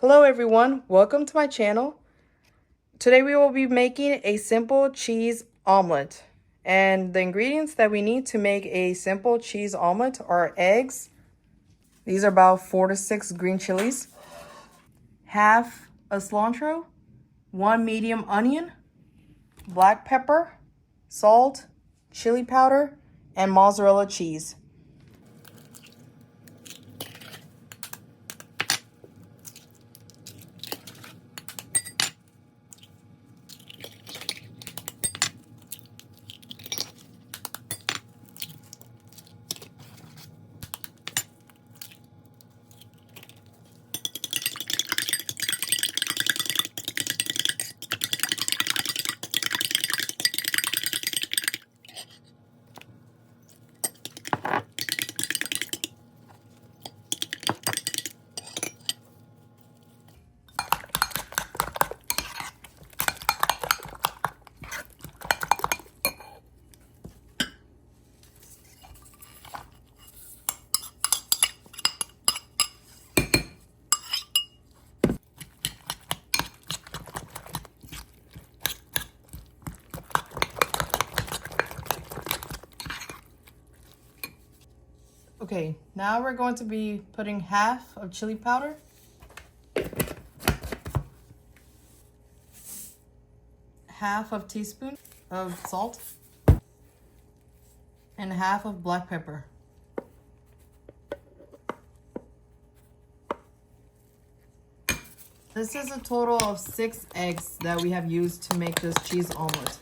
Hello everyone, welcome to my channel. Today we will be making a simple cheese omelet. And the ingredients that we need to make a simple cheese omelet are eggs. These are about 4 to 6 green chilies, half a cilantro, 1 medium onion, black pepper, salt, chili powder, and mozzarella cheese. Okay, now we're going to be putting half of chili powder, half of teaspoon of salt, and half of black pepper. This is a total of 6 eggs that we have used to make this cheese omelet.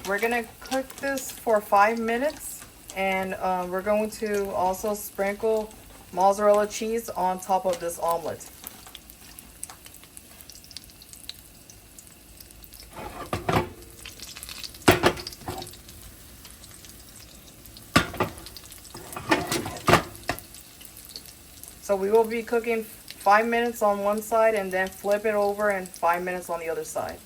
We're gonna cook this for 5 minutes, and we're going to also sprinkle mozzarella cheese on top of this omelet. So we will be cooking 5 minutes on one side and then flip it over and 5 minutes on the other side.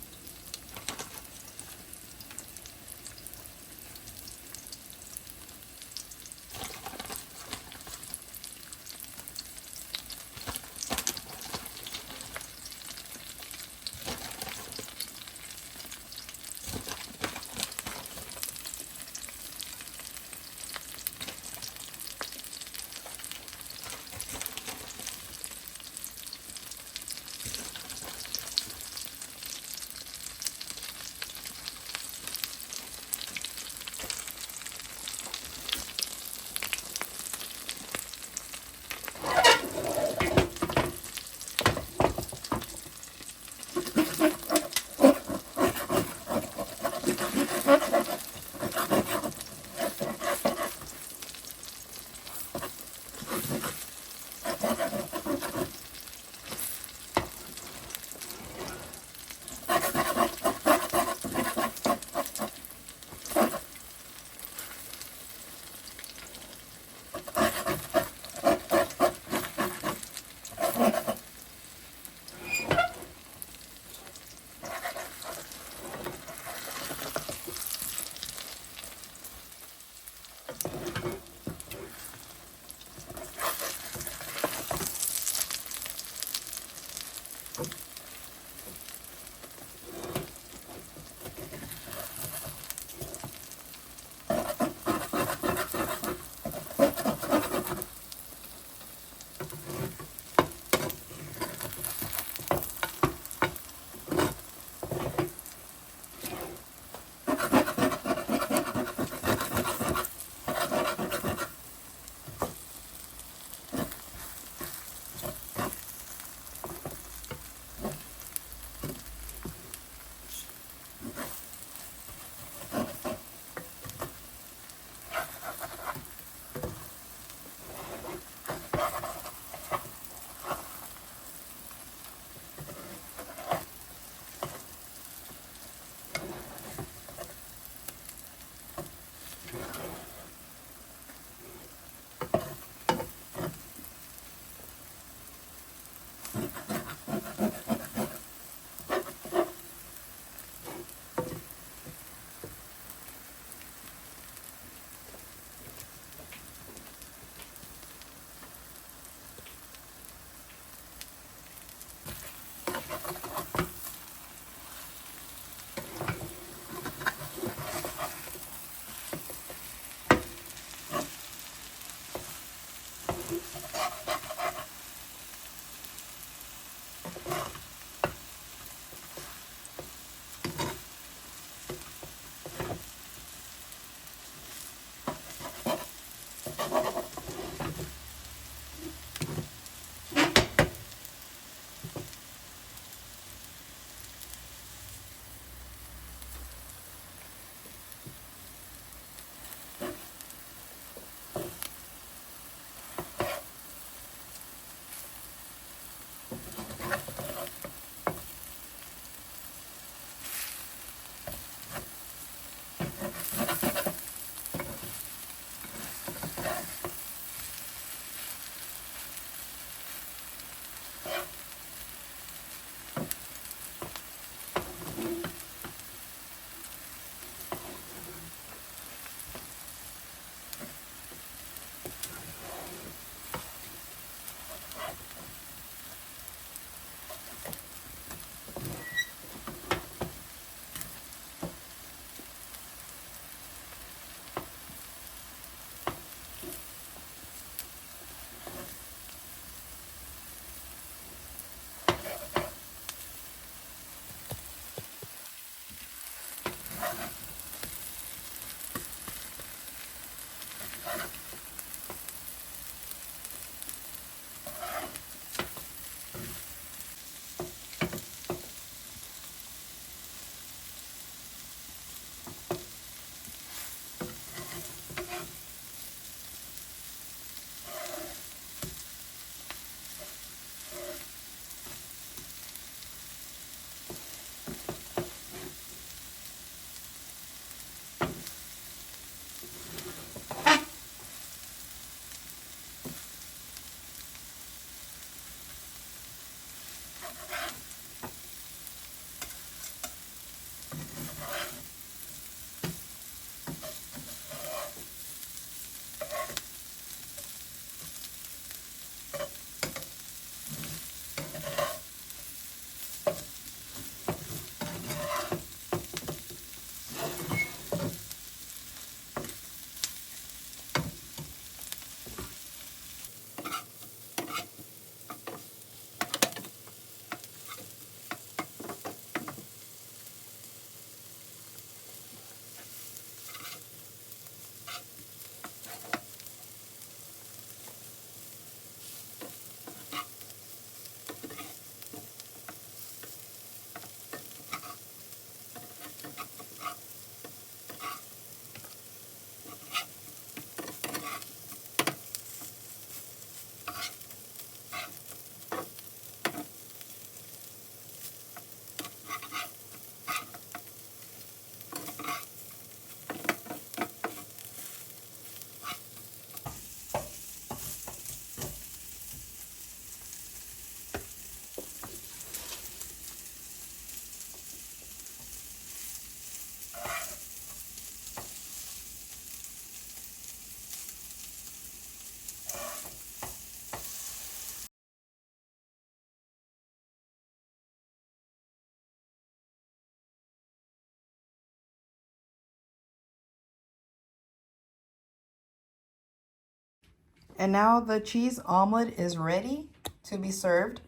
And now the cheese omelet is ready to be served.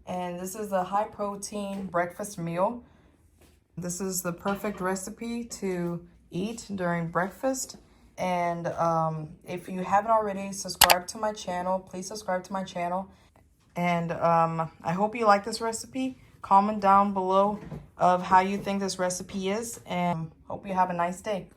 And this is a high protein breakfast meal. This is the perfect recipe to eat during breakfast. And if you haven't already subscribed to my channel, please subscribe to my channel. And I hope you like this recipe. Comment down below of how you think this recipe is. And hope you have a nice day.